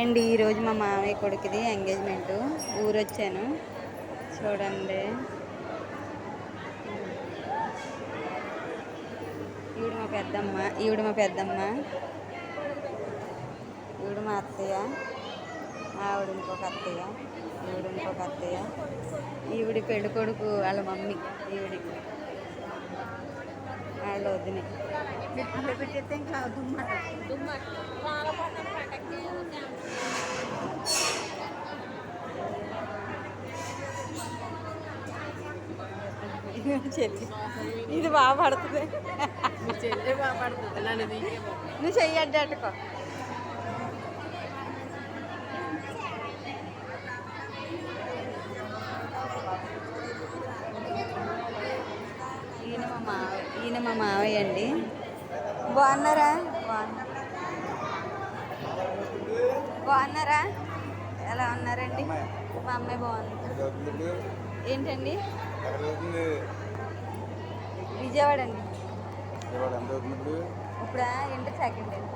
అండి ఈరోజు మా మామయ్య కొడుకుది ఎంగేజ్మెంట్. ఊరొచ్చాను చూడండి. ఈవిడ మా పెద్దమ్మ, ఈవిడ మా పెద్దమ్మ, ఈవిడ మా అత్తయ్య, ఆవిడ ఇంకొక అత్తయ్య, ఈవిడ ఇంకొక అత్తయ్య, ఈవిడి పెళ్ళి కొడుకు వాళ్ళ మమ్మీ, ఈవిడి వాళ్ళ వదిన. పెట్టేస్తే ఇంకా చెల్లి ఇది బాగా పడుతుంది. చెల్లి బాగా పడుతుంది. నన్ను నువ్వు చెయ్యి అడ్డాటుకో. ఈయన మా మావయ్య అండి. బాగున్నారా? బాగున్నారా? ఎలా ఉన్నారండి? మా అమ్మాయి బాగుంది. ఏంటండి? విజయవాడ అండి. ఇప్పుడా ఇంటర్ సెకండ్ అండి.